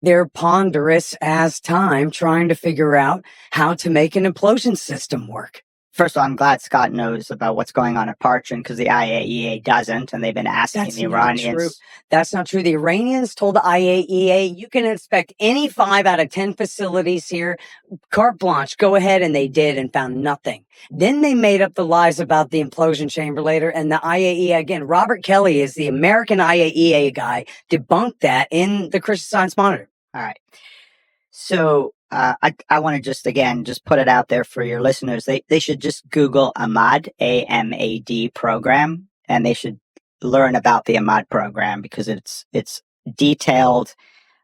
They're ponderous as time trying to figure out how to make an implosion system work. First of all, I'm glad Scott knows about what's going on at Parchin because the IAEA doesn't, and they've been asking That's the not Iranians. true. That's not true. The Iranians told the IAEA, you can inspect any 5 out of 10 facilities here, carte blanche, go ahead, and they did and found nothing. Then they made up the lies about the implosion chamber later, and the IAEA, again, Robert Kelly is the American IAEA guy, debunked that in the Christian Science Monitor. All right. So I want to just put it out there for your listeners. They should just Google AMAD, AMAD program, and they should learn about the AMAD program because it's detailed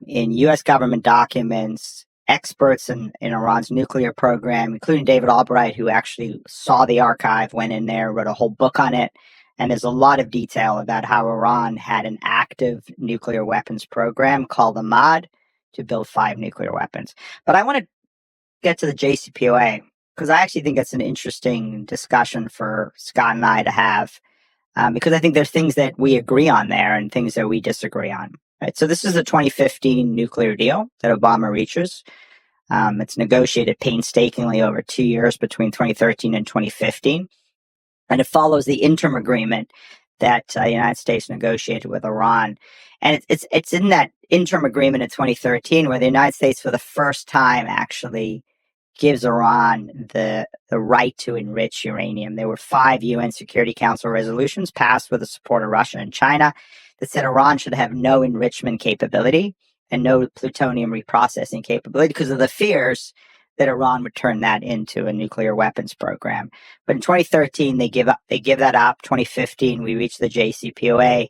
in U.S. government documents. Experts in Iran's nuclear program, including David Albright, who actually saw the archive, went in there, wrote a whole book on it. And there's a lot of detail about how Iran had an active nuclear weapons program called AMAD to build 5 nuclear weapons. But I want to get to the JCPOA because I actually think it's an interesting discussion for Scott and I to have because I think there's things that we agree on there and things that we disagree on. Right? So this is the 2015 nuclear deal that Obama reaches. It's negotiated painstakingly over 2 years between 2013 and 2015. And it follows the interim agreement that the United States negotiated with Iran. And it's in that interim agreement in 2013 where the United States for the first time actually gives Iran the right to enrich uranium. There were 5 UN Security Council resolutions passed with the support of Russia and China that said Iran should have no enrichment capability and no plutonium reprocessing capability because of the fears that Iran would turn that into a nuclear weapons program. But in 2013, they give that up. 2015, we reach the JCPOA.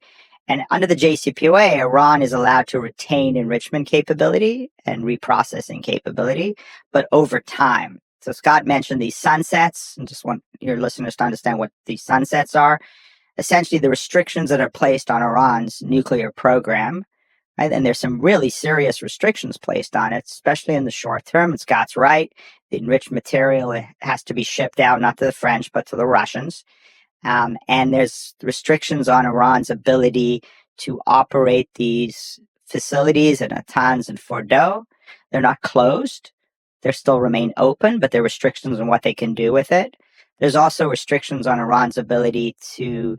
And under the JCPOA, Iran is allowed to retain enrichment capability and reprocessing capability, but over time. So Scott mentioned these sunsets, and just want your listeners to understand what these sunsets are. Essentially, the restrictions that are placed on Iran's nuclear program. Right? And there's some really serious restrictions placed on it, especially in the short term. And Scott's right. The enriched material has to be shipped out, not to the French, but to the Russians. And there's restrictions on Iran's ability to operate these facilities in Natanz and Fordow. They're not closed. They still remain open, but there are restrictions on what they can do with it. There's also restrictions on Iran's ability to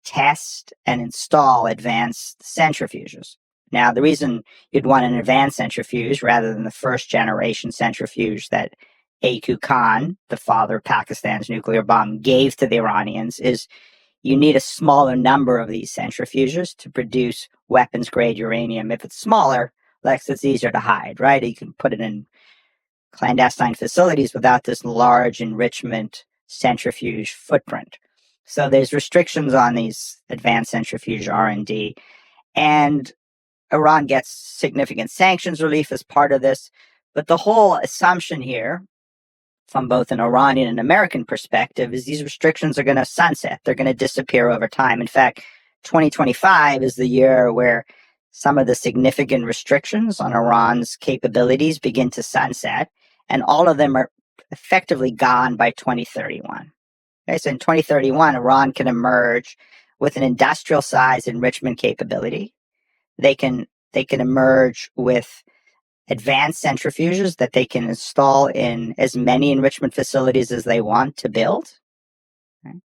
test and install advanced centrifuges. Now, the reason you'd want an advanced centrifuge rather than the first generation centrifuge that Aku Khan, the father of Pakistan's nuclear bomb, gave to the Iranians is you need a smaller number of these centrifuges to produce weapons-grade uranium. If it's smaller, it's easier to hide, right? You can put it in clandestine facilities without this large enrichment centrifuge footprint. So there's restrictions on these advanced centrifuge R&D. And Iran gets significant sanctions relief as part of this. But the whole assumption here, from both an Iranian and American perspective, is these restrictions are going to sunset. They're going to disappear over time. In fact, 2025 is the year where some of the significant restrictions on Iran's capabilities begin to sunset, and all of them are effectively gone by 2031. Okay, so in 2031, Iran can emerge with an industrial size enrichment capability. They can emerge with advanced centrifuges that they can install in as many enrichment facilities as they want to build. Okay?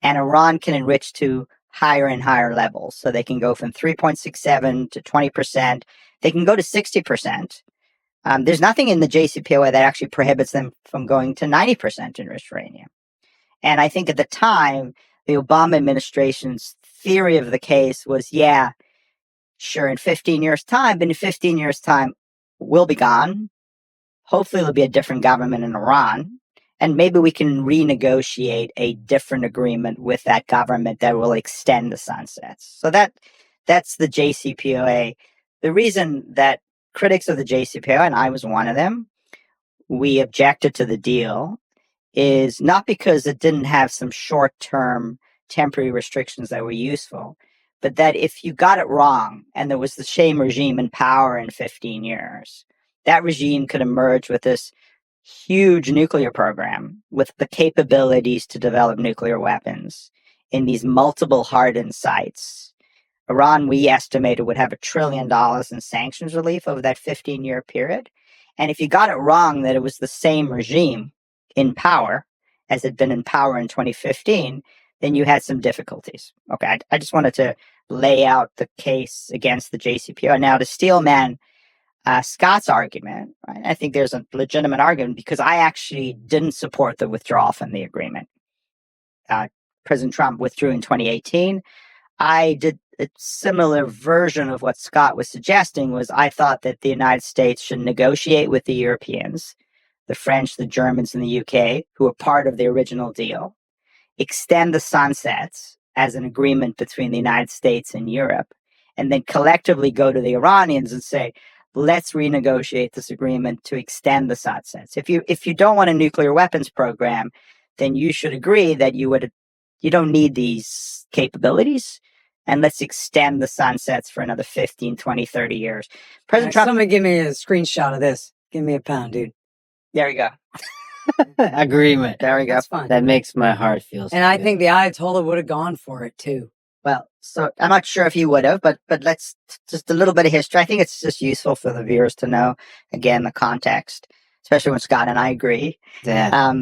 And Iran can enrich to higher and higher levels. So they can go from 3.67 to 20%. They can go to 60%. There's nothing in the JCPOA that actually prohibits them from going to 90% enriched uranium. And I think at the time, the Obama administration's theory of the case was, yeah, sure, in 15 years' time, but in 15 years' time, we'll be gone. Hopefully, there'll be a different government in Iran. And maybe we can renegotiate a different agreement with that government that will extend the sunsets. So that's the JCPOA. The reason that critics of the JCPOA, and I was one of them, we objected to the deal is not because it didn't have some short-term temporary restrictions that were useful, but that if you got it wrong and there was the same regime in power in 15 years, that regime could emerge with this huge nuclear program with the capabilities to develop nuclear weapons in these multiple hardened sites Iran, we estimated, would have $1 trillion in sanctions relief over that 15-year period. And if you got it wrong that it was the same regime in power as had been in power in 2015, then you had some difficulties. Okay, I just wanted to lay out the case against the JCPOA. Now, to steelman Scott's argument, right, I think there's a legitimate argument because I actually didn't support the withdrawal from the agreement. President Trump withdrew in 2018. I did a similar version of what Scott was suggesting. Was I thought that the United States should negotiate with the Europeans, the French, the Germans, and the UK, who were part of the original deal, extend the sunsets as an agreement between the United States and Europe, and then collectively go to the Iranians and say, let's renegotiate this agreement to extend the sunsets. If you don't want a nuclear weapons program, then you should agree that you don't need these capabilities, and let's extend the sunsets for another 15, 20, 30 years. President Trump, somebody give me a screenshot of this. Give me a pound, dude. There you go. Agreement. There we go. That's fine. That makes my heart feel so And I good. think the Ayatollah would have gone for it too. Well, so I'm not sure if he would have, but let's just a little bit of history. I think it's just useful for the viewers to know, again, the context, especially when Scott and I agree. Yeah.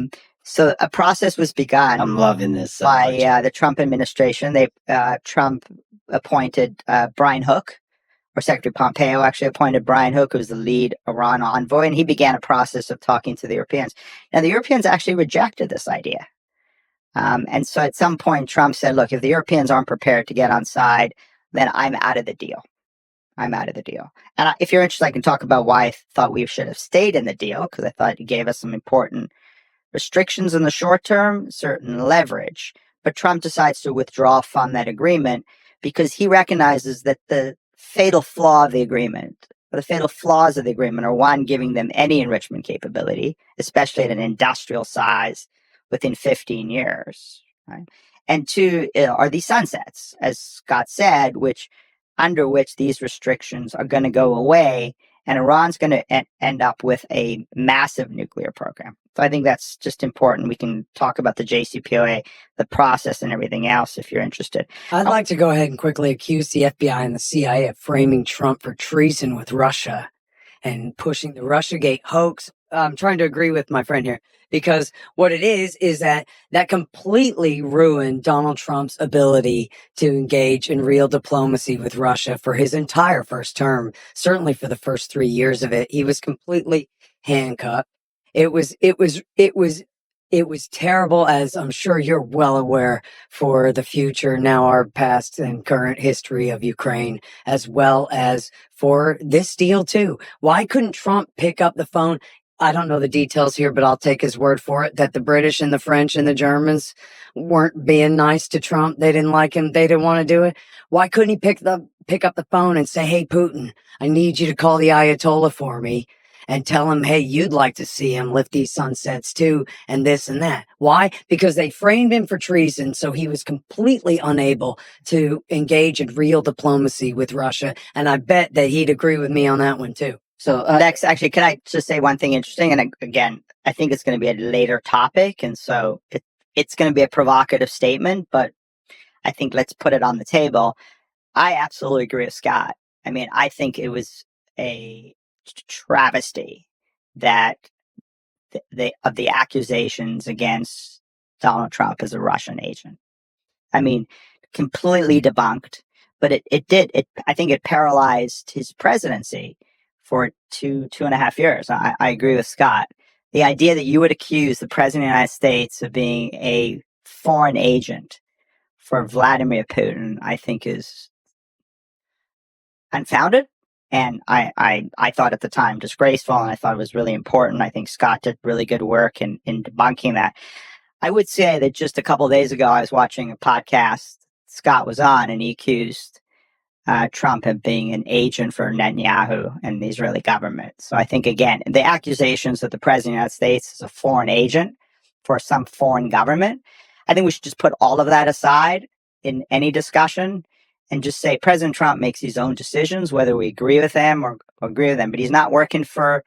So a process was begun. I'm loving this so by much. the Trump administration. Trump appointed Brian Hook, or Secretary Pompeo actually appointed Brian Hook, who was the lead Iran envoy, and he began a process of talking to the Europeans. Now, the Europeans actually rejected this idea. And so at some point, Trump said, look, if the Europeans aren't prepared to get on side, then I'm out of the deal. I'm out of the deal. And if you're interested, I can talk about why I thought we should have stayed in the deal, because I thought it gave us some important restrictions in the short term, certain leverage. But Trump decides to withdraw from that agreement because he recognizes that the fatal flaw of the agreement, or the fatal flaws of the agreement, are one, giving them any enrichment capability, especially at an industrial size within 15 years. Right? And two, are these sunsets, as Scott said, under which these restrictions are going to go away, and Iran's going to end up with a massive nuclear program. So I think that's just important. We can talk about the JCPOA, the process, and everything else if you're interested. I'd like to go ahead and quickly accuse the FBI and the CIA of framing Trump for treason with Russia and pushing the Russiagate hoax. I'm trying to agree with my friend here, because what it is that completely ruined Donald Trump's ability to engage in real diplomacy with Russia for his entire first term. Certainly for the first 3 years of it, he was completely handcuffed. It was terrible, as I'm sure you're well aware, for the future, now our past and current history of Ukraine, as well as for this deal too. Why couldn't Trump pick up the phone? I don't know the details here, but I'll take his word for it that the British and the French and the Germans weren't being nice to Trump. They didn't like him. They didn't want to do it. Why couldn't he pick up the phone and say, hey, Putin, I need you to call the Ayatollah for me and tell him, hey, you'd like to see him lift these sunsets too, and this and that. Why? Because they framed him for treason, so he was completely unable to engage in real diplomacy with Russia. And I bet that he'd agree with me on that one too. So next, actually, can I just say one thing interesting? And again, I think it's going to be a later topic, and so it's going to be a provocative statement, but I think let's put it on the table. I absolutely agree with Scott. I mean, I think it was a travesty that of the accusations against Donald Trump as a Russian agent. I mean, completely debunked, but I think it paralyzed his presidency for two and a half years. I agree with Scott. The idea that you would accuse the president of the United States of being a foreign agent for Vladimir Putin, I think is unfounded. And I thought at the time disgraceful, and I thought it was really important. I think Scott did really good work in debunking that. I would say that just a couple of days ago, I was watching a podcast Scott was on, and he accused Trump of being an agent for Netanyahu and the Israeli government. So I think, again, the accusations that the president of the United States is a foreign agent for some foreign government, I think we should just put all of that aside in any discussion and just say President Trump makes his own decisions, whether we agree with them or agree with them. But he's not working for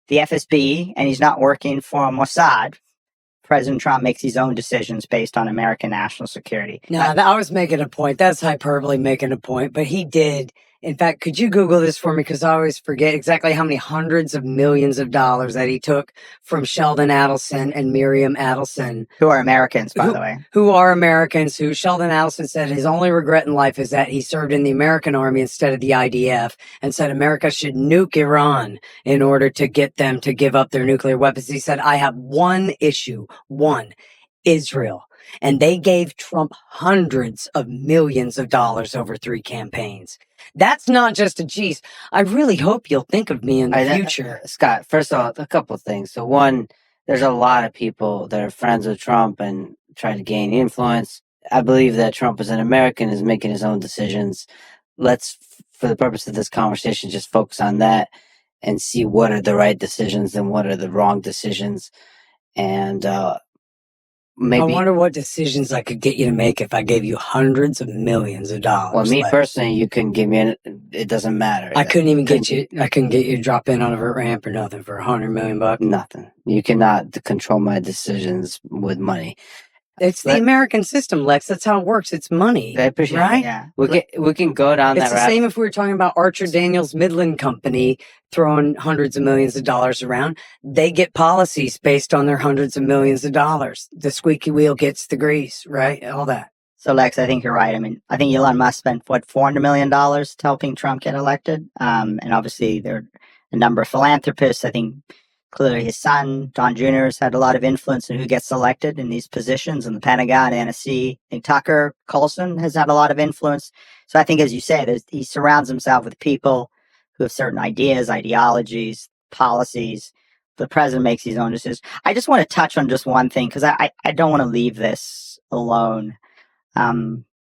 the FSB, and he's not working for Mossad, President Trump makes his own decisions based on American national security. No, I was making a point. That's hyperbole making a point, but he did. In fact, could you Google this for me? Because I always forget exactly how many hundreds of millions of dollars that he took from Sheldon Adelson and Miriam Adelson. Who are Americans, by the way. Who are Americans, who Sheldon Adelson said his only regret in life is that he served in the American army instead of the IDF, and said America should nuke Iran in order to get them to give up their nuclear weapons. He said, I have one issue, Israel. And they gave Trump hundreds of millions of dollars over 3 campaigns. That's not just a geez. I really hope you'll think of me in the future. Scott, first of all, a couple of things. So one, there's a lot of people that are friends with Trump and try to gain influence. I believe that Trump is an American, is making his own decisions. Let's, for the purpose of this conversation, just focus on that and see what are the right decisions and what are the wrong decisions. And maybe. I wonder what decisions I could get you to make if I gave you hundreds of millions of dollars. Well, me personally, you couldn't give me it doesn't matter. I couldn't even get you to drop in on a ramp or nothing for $100 million. Nothing. You cannot control my decisions with money. It's the American system, Lex. That's how it works. It's money. I appreciate right? It. Yeah. We can go down that route. It's the same if we were talking about Archer Daniels Midland Company throwing hundreds of millions of dollars around. They get policies based on their hundreds of millions of dollars. The squeaky wheel gets the grease, right? All that. So, Lex, I think you're right. I mean, I think Elon Musk spent, $400 million helping Trump get elected. And obviously, there are a number of philanthropists. I think clearly his son, Don Jr., has had a lot of influence in who gets elected in these positions in the Pentagon, NSC. I think Tucker Carlson has had a lot of influence. So I think, as you say, he surrounds himself with people who have certain ideas, ideologies, policies. The president makes his own decisions. I just want to touch on just one thing, because I don't want to leave this alone,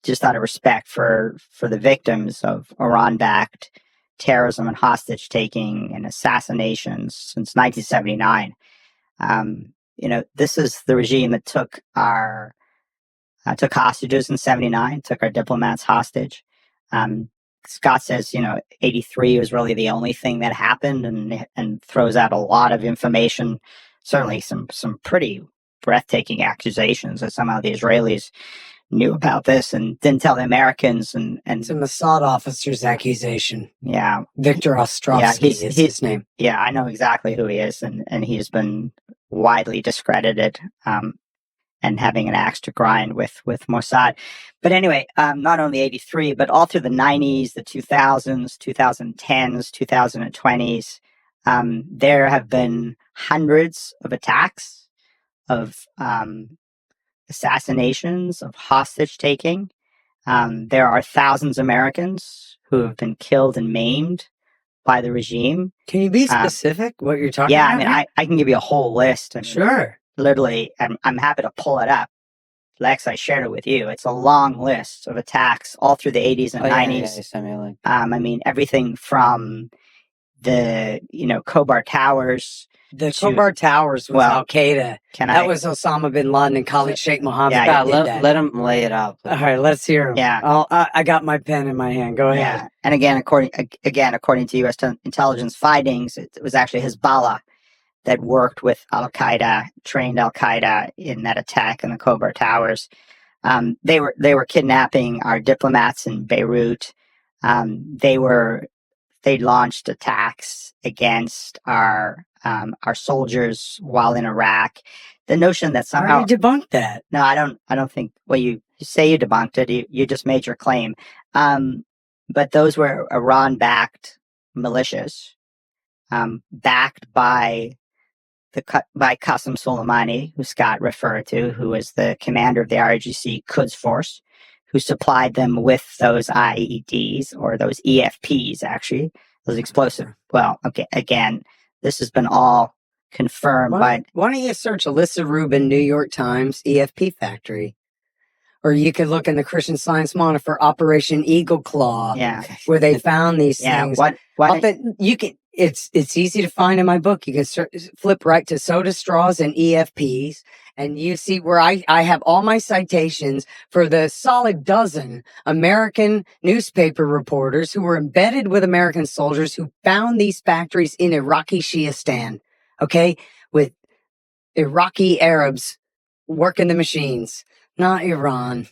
just out of respect for the victims of Iran-backed terrorism and hostage taking and assassinations since 1979. This is the regime that took hostages in 79, took our diplomats hostage. Scott says, 83 was really the only thing that happened, and throws out a lot of information, certainly some pretty breathtaking accusations that somehow the Israelis knew about this and didn't tell the Americans. And it's a Mossad officer's accusation. Yeah. Victor Ostrovsky is his name. Yeah, I know exactly who he is. And he's been widely discredited, and having an axe to grind with Mossad. But anyway, not only 83, but all through the 90s, the 2000s, 2010s, 2020s, there have been hundreds of attacks, of assassinations, of hostage taking. There are thousands of Americans who have been killed and maimed by the regime. Can you be specific what you're talking about? Yeah, I mean, I can give you a whole list. Sure. Literally, I'm happy to pull it up. Lex, I shared it with you. It's a long list of attacks all through the 80s and 90s. Yeah. I mean, everything from the, Khobar Towers. The Khobar Towers was Al Qaeda. That was Osama bin Laden and Khalid Sheikh Mohammed. Yeah, let him lay it out. All right, let's hear him. Yeah, I got my pen in my hand. Go ahead. Yeah. And again, according to U.S. intelligence findings, it was actually Hezbollah that worked with Al Qaeda, trained Al Qaeda in that attack in the Khobar Towers. They were kidnapping our diplomats in Beirut. They launched attacks against our soldiers while in Iraq. The notion that somehow you debunked that. No, I don't think. Well, you say you debunked it. You just made your claim. But those were Iran-backed militias, backed by Qasem Soleimani, who Scott referred to, who was the commander of the IRGC Quds Force, who supplied them with those IEDs, or those EFPs, actually, those explosive. Well, okay, again, this has been all confirmed by... Why don't you search Alyssa Rubin, New York Times, EFP factory? Or you could look in the Christian Science Monitor for Operation Eagle Claw, where they found these things. It's easy to find in my book. You can flip right to soda straws and EFPs, and you see where I have all my citations for the solid dozen American newspaper reporters who were embedded with American soldiers who found these factories in Iraqi Shiistan, okay, with Iraqi Arabs working the machines, not Iran.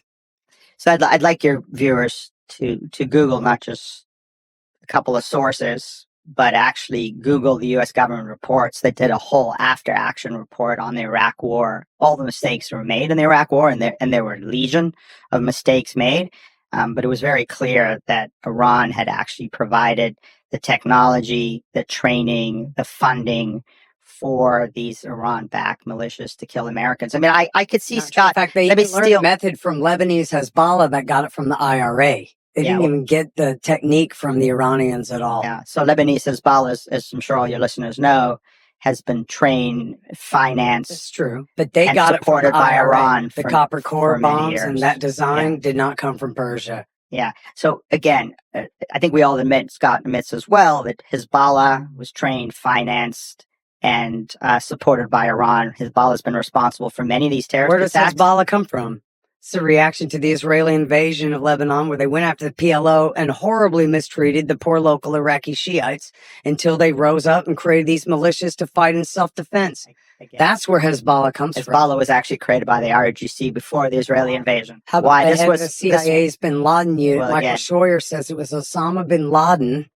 So I'd like your viewers to Google not just a couple of sources, but actually Google the U.S. government reports. They did a whole after action report on the Iraq War. All the mistakes were made in the Iraq War, and there were legion of mistakes made. But it was very clear that Iran had actually provided the technology, the training, the funding for these Iran-backed militias to kill Americans. I mean, I could see, Scott. In fact, they even learned the method from Lebanese Hezbollah that got it from the IRA. They didn't even get the technique from the Iranians at all. Yeah. So Lebanese Hezbollah, as I'm sure all your listeners know, has been trained, financed. It's true. But they got it supported by Iran. The copper core bombs and that design did not come from Persia. Yeah. So again, I think we all admit, Scott admits as well, that Hezbollah was trained, financed, and supported by Iran. Hezbollah has been responsible for many of these terrorist attacks. Where does Hezbollah come from? It's a reaction to the Israeli invasion of Lebanon, where they went after the PLO and horribly mistreated the poor local Iraqi Shiites until they rose up and created these militias to fight in self-defense. That's where Hezbollah comes from. Hezbollah was actually created by the RGC before the Israeli invasion. How about the head of the CIA's bin Laden unit? Michael Scheuer says it was Osama bin Laden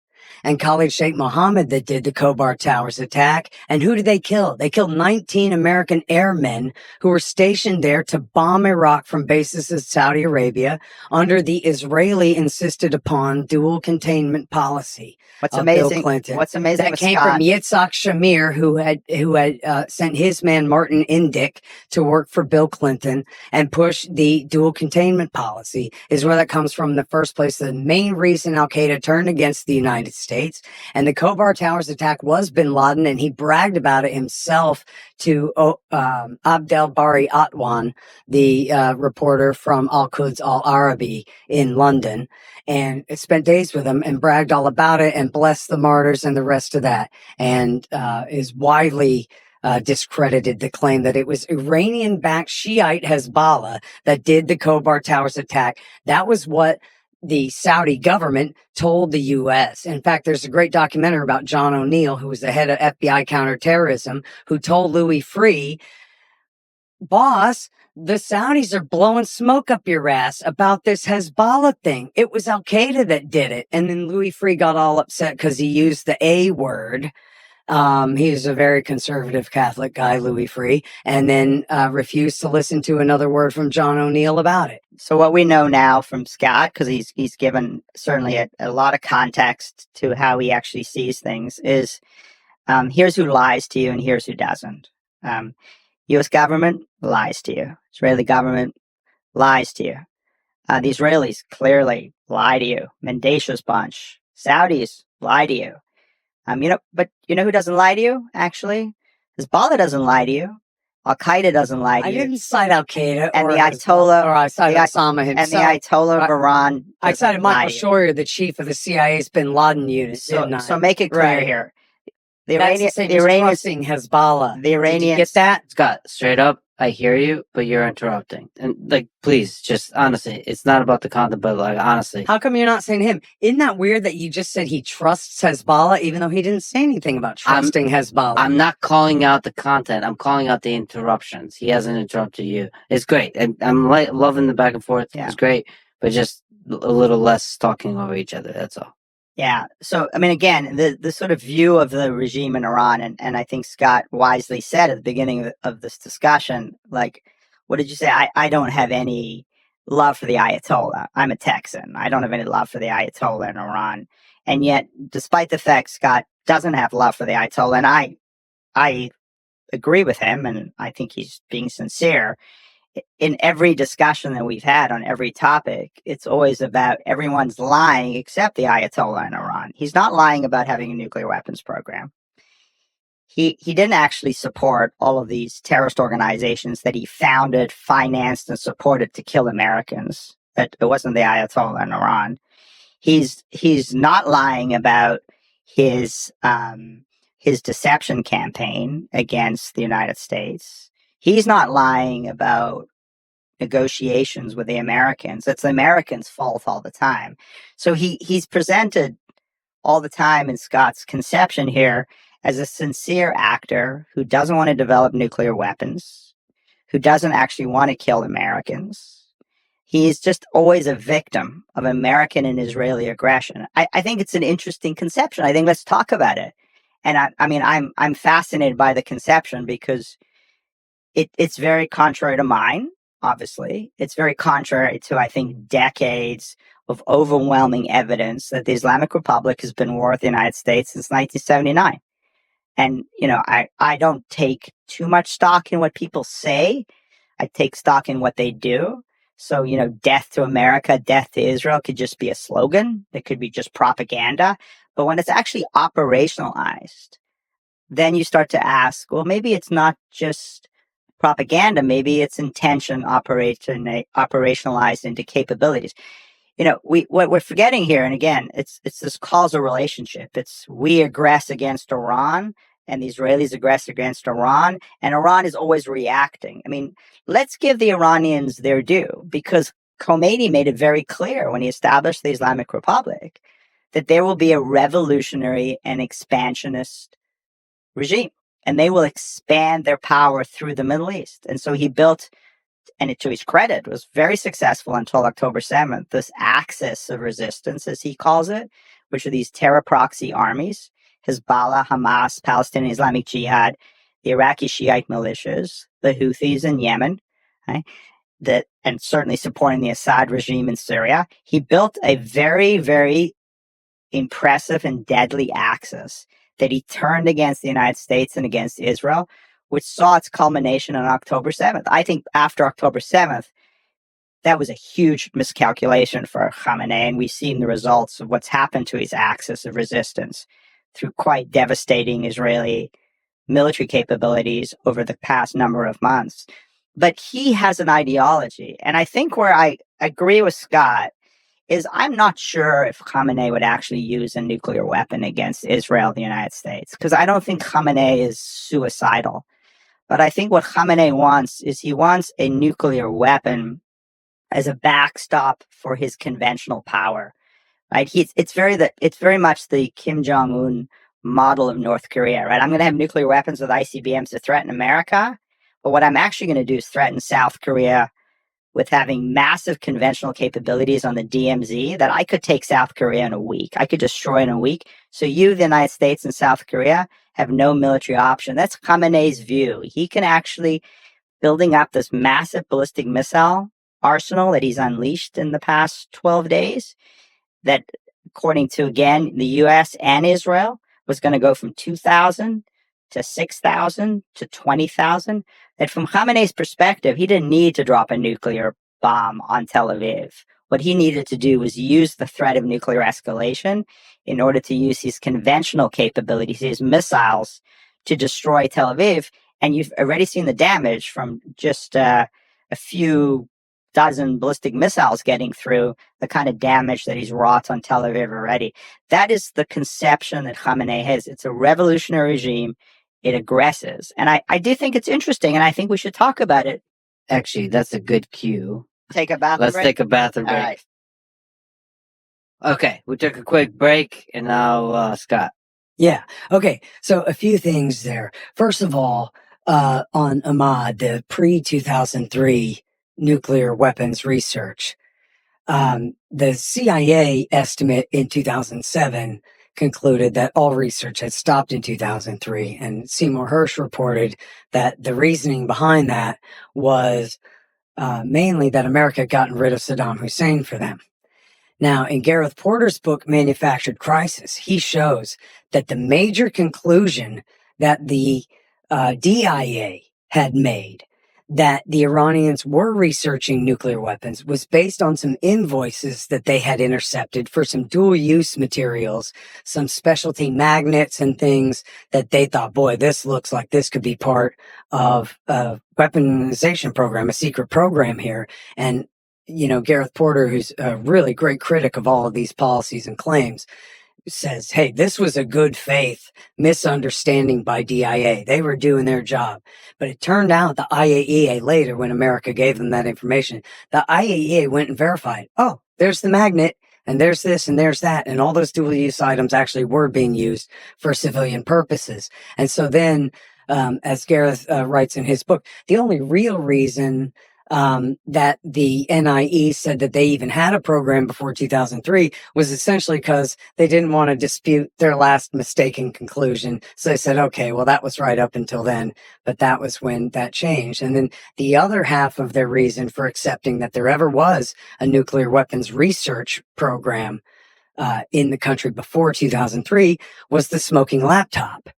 and Khalid Sheikh Mohammed that did the Khobar Towers attack. And who did they kill? They killed 19 American airmen who were stationed there to bomb Iraq from bases in Saudi Arabia under the Israeli insisted upon dual containment policy. What's amazing? Bill Clinton. What's amazing? That came from Yitzhak Shamir, who had sent his man Martin Indyk to work for Bill Clinton and push the dual containment policy. Is where that comes from in the first place. The main reason Al Qaeda turned against the United States, and the Khobar Towers attack was bin Laden, and he bragged about it himself to Abdel Bari Atwan, the reporter from Al Quds Al Arabi in London, and spent days with him and bragged all about it and blessed the martyrs and the rest of that, and is widely discredited the claim that it was Iranian-backed Shiite Hezbollah that did the Khobar Towers attack. That was what the Saudi government told the U.S. In fact, there's a great documentary about John O'Neill, who was the head of FBI counterterrorism, who told Louis Freeh, boss, the Saudis are blowing smoke up your ass about this Hezbollah thing. It was Al Qaeda that did it. And then Louis Freeh got all upset because he used the A word. He's a very conservative Catholic guy, Louis Freeh, and then refused to listen to another word from John O'Neill about it. So what we know now from Scott, because he's given certainly a lot of context to how he actually sees things, is here's who lies to you and here's who doesn't. U.S. government lies to you. Israeli government lies to you. The Israelis clearly lie to you. Mendacious bunch. Saudis lie to you. But you know who doesn't lie to you, actually? Hezbollah doesn't lie to you. Al Qaeda doesn't lie to you. I didn't cite Al Qaeda and the Ayatollah, or I cited Osama himself. And the Ayatollah of Iran. I cited Michael Scheuer, the chief of the CIA's bin Laden unit. So make it clear here. The Iranians, Hezbollah. The Iranians, did you get that? Scott, straight up, I hear you, but you're interrupting. And please, just honestly, it's not about the content, but honestly. How come you're not saying him? Isn't that weird that you just said he trusts Hezbollah, even though he didn't say anything about trusting Hezbollah? I'm not calling out the content. I'm calling out the interruptions. He hasn't interrupted you. It's great. I'm loving the back and forth. Yeah. It's great, but just a little less talking over each other. That's all. Yeah. So, I mean, again, the sort of view of the regime in Iran, and I think Scott wisely said at the beginning of this discussion, what did you say? I don't have any love for the Ayatollah. I'm a Texan. I don't have any love for the Ayatollah in Iran. And yet, despite the fact Scott doesn't have love for the Ayatollah, and I agree with him, and I think he's being sincere, in every discussion that we've had on every topic, it's always about everyone's lying except the Ayatollah in Iran. He's not lying about having a nuclear weapons program. He didn't actually support all of these terrorist organizations that he founded, financed, and supported to kill Americans. It wasn't the Ayatollah in Iran. He's not lying about his deception campaign against the United States. He's not lying about negotiations with the Americans. It's the Americans' fault all the time. So he's presented all the time in Scott's conception here as a sincere actor who doesn't want to develop nuclear weapons, who doesn't actually want to kill Americans. He's just always a victim of American and Israeli aggression. I think it's an interesting conception. I think let's talk about it. And I'm fascinated by the conception because it's very contrary to mine, obviously. It's very contrary to, I think, decades of overwhelming evidence that the Islamic Republic has been war with the United States since 1979. And, I don't take too much stock in what people say. I take stock in what they do. So, death to America, death to Israel could just be a slogan. It could be just propaganda. But when it's actually operationalized, then you start to ask, well, maybe it's not just propaganda. Maybe it's intention operationalized into capabilities. What we're forgetting here, and again, it's this causal relationship. It's we aggress against Iran, and the Israelis aggress against Iran, and Iran is always reacting. Let's give the Iranians their due, because Khomeini made it very clear when he established the Islamic Republic that there will be a revolutionary and expansionist regime, and they will expand their power through the Middle East. And so he built, and to his credit, was very successful until October 7th, this axis of resistance, as he calls it, which are these terror proxy armies, Hezbollah, Hamas, Palestinian Islamic Jihad, the Iraqi Shiite militias, the Houthis in Yemen, right? And certainly supporting the Assad regime in Syria. He built a very, very impressive and deadly axis that he turned against the United States and against Israel, which saw its culmination on October 7th. I think after October 7th, that was a huge miscalculation for Khamenei, and we've seen the results of what's happened to his axis of resistance through quite devastating Israeli military capabilities over the past number of months. But he has an ideology, and I think where I agree with Scott is I'm not sure if Khamenei would actually use a nuclear weapon against Israel and the United States, because I don't think Khamenei is suicidal. But I think what Khamenei wants is he wants a nuclear weapon as a backstop for his conventional power. Right? It's very much the Kim Jong-un model of North Korea. Right? I'm going to have nuclear weapons with ICBMs to threaten America, but what I'm actually going to do is threaten South Korea with having massive conventional capabilities on the DMZ that I could take South Korea in a week. I could destroy in a week. So you, the United States and South Korea, have no military option. That's Khamenei's view. He can actually, building up this massive ballistic missile arsenal that he's unleashed in the past 12 days, that according to, again, the US and Israel, was going to go from 2,000 to 6,000 to 20,000. That from Khamenei's perspective, he didn't need to drop a nuclear bomb on Tel Aviv. What he needed to do was use the threat of nuclear escalation in order to use his conventional capabilities, his missiles, to destroy Tel Aviv. And you've already seen the damage from just a few dozen ballistic missiles getting through, the kind of damage that he's wrought on Tel Aviv already. That is the conception that Khamenei has. It's a revolutionary regime. It aggresses. And I do think it's interesting, and I think we should talk about it. Actually, that's a good cue. Take a bathroom Let's break? take a bathroom break. All right. Okay, we took a quick break, and now Scott. Yeah. Okay. So a few things there. First of all, on Ahmad, the pre-2003 nuclear weapons research, the CIA estimate in 2007 concluded that all research had stopped in 2003. And Seymour Hersh reported that the reasoning behind that was mainly that America had gotten rid of Saddam Hussein for them. Now, in Gareth Porter's book, Manufactured Crisis, he shows that the major conclusion that the DIA had made, that the Iranians were researching nuclear weapons, was based on some invoices that they had intercepted for some dual-use materials, some specialty magnets and things that they thought, boy, this looks like this could be part of a weaponization program, a secret program here. And Gareth Porter, who's a really great critic of all of these policies and claims, says, hey, this was a good faith misunderstanding by DIA. They were doing their job. But it turned out the IAEA later, when America gave them that information, the IAEA went and verified, oh, there's the magnet, and there's this, and there's that. And all those dual use items actually were being used for civilian purposes. And so then as Gareth writes in his book, the only real reason that the NIE said that they even had a program before 2003 was essentially because they didn't want to dispute their last mistaken conclusion. So they said, okay, well, that was right up until then, but that was when that changed. And then the other half of their reason for accepting that there ever was a nuclear weapons research program in the country before 2003 was the smoking laptop.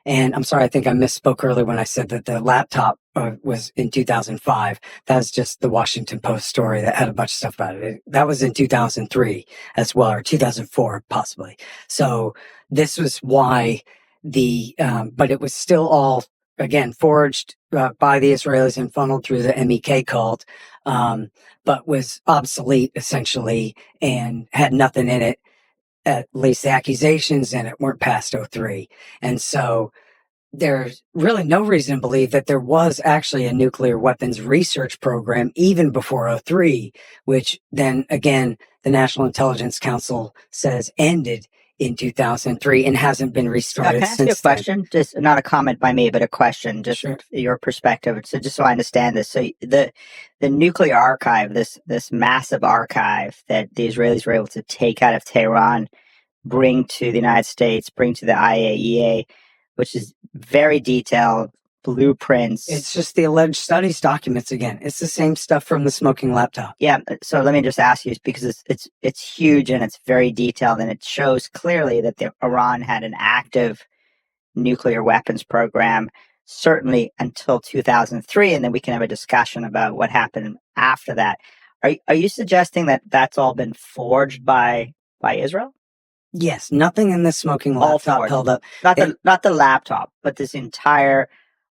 And I'm sorry, I think I misspoke earlier when I said that the laptop was in 2005. That's just the Washington Post story that had a bunch of stuff about it. That was in 2003 as well, or 2004 possibly. So this was why but it was still all, again, forged by the Israelis and funneled through the MEK cult, but was obsolete essentially and had nothing in it. At least the accusations in it weren't past '03. And so there's really no reason to believe that there was actually a nuclear weapons research program even before '03, which then again, the National Intelligence Council says ended in 2003 and hasn't been restarted Can I ask since you a question? Just not a comment by me, but a question, just Sure. your perspective. So just so I understand this. So the nuclear archive, this massive archive that the Israelis were able to take out of Tehran, bring to the United States, bring to the IAEA, which is very detailed blueprints. It's just the alleged studies documents again. It's the same stuff from the smoking laptop. Yeah. So let me just ask you, because it's huge and it's very detailed, and it shows clearly that Iran had an active nuclear weapons program, certainly until 2003, and then we can have a discussion about what happened after that. Are you suggesting that that's all been forged by Israel? Yes, nothing in the smoking laptop forged. held up. Not the laptop, but this entire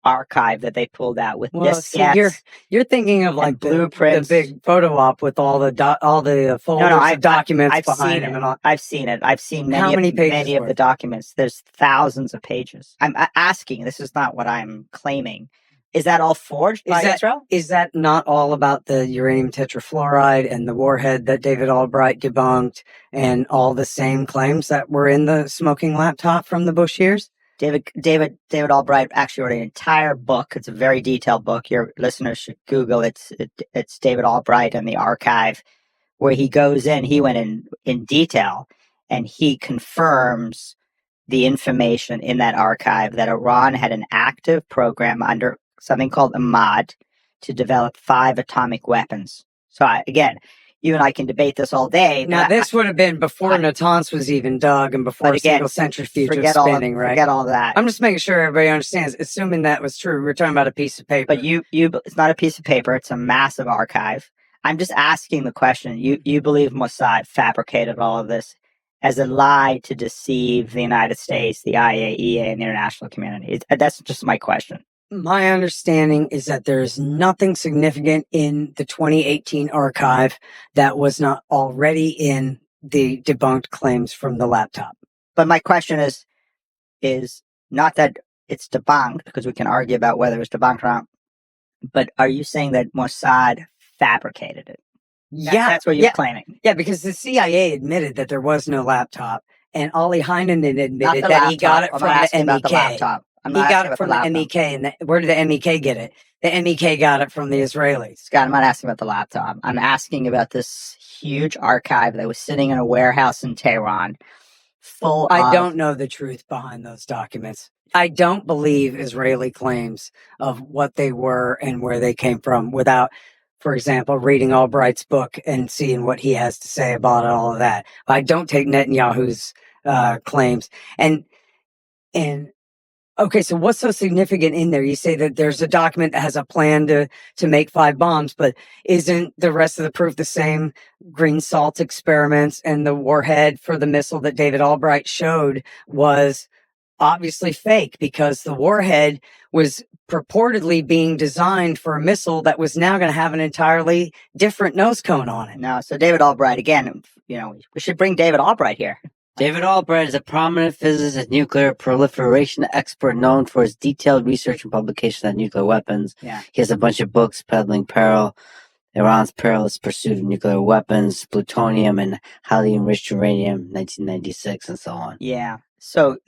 archive that they pulled out with diskettes. You're thinking of like the blueprints. big photo op with all the folders of documents behind them and all. I've seen it. I've seen How many pages many of the worth? documents. There's thousands of pages. I'm asking. This is not what I'm claiming. Is that all forged by Israel? Is that not all about the uranium tetrafluoride and the warhead that David Albright debunked and all the same claims that were in the smoking laptop from the Bush years? David Albright actually wrote an entire book. It's a very detailed book. Your listeners should Google it. It's David Albright and the archive, where he goes in. He went in detail, and he confirms the information in that archive that Iran had an active program under something called Ahmad to develop 5 atomic weapons. So again, you and I can debate this all day. Now, this would have been before Natanz was even dug and before single centrifuge was spinning, right? Forget all that. I'm just making sure everybody understands. Assuming that was true, we're talking about a piece of paper. But it's not a piece of paper. It's a massive archive. I'm just asking the question. You believe Mossad fabricated all of this as a lie to deceive the United States, the IAEA, and the international community? That's just my question. My understanding is that there's nothing significant in the 2018 archive that was not already in the debunked claims from the laptop. But my question is not that it's debunked, because we can argue about whether it's debunked or not, but are you saying that Mossad fabricated it? That's what you're claiming. Yeah, because the CIA admitted that there was no laptop, and Ollie Heineman admitted that he got it from the MEK. He got it from the MEK, and where did the MEK get it? The MEK got it from the Israelis. Scott, I'm not asking about the laptop. I'm asking about this huge archive that was sitting in a warehouse in Tehran. I don't know the truth behind those documents. I don't believe Israeli claims of what they were and where they came from without, for example, reading Albright's book and seeing what he has to say about all of that. I don't take Netanyahu's claims. And okay, so what's so significant in there? You say that there's a document that has a plan to make 5 bombs, but isn't the rest of the proof the same? Green salt experiments and the warhead for the missile that David Albright showed was obviously fake, because the warhead was purportedly being designed for a missile that was now going to have an entirely different nose cone on it. No, so David Albright, again, we should bring David Albright here. David Albright is a prominent physicist and nuclear proliferation expert known for his detailed research and publication on nuclear weapons. Yeah. He has a bunch of books peddling Iran's perilous pursuit of nuclear weapons, plutonium, and highly enriched uranium, 1996, and so on. Yeah. So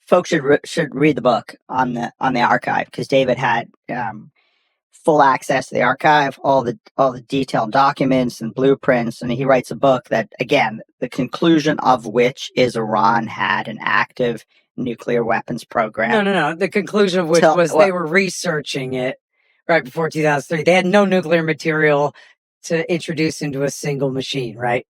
folks should read the book on the archive, because David had full access to the archive, all the detailed documents and blueprints, and he writes a book that, again, the conclusion of which is Iran had an active nuclear weapons program. No. The conclusion of which was they were researching it right before 2003. They had no nuclear material to introduce into a single machine, right?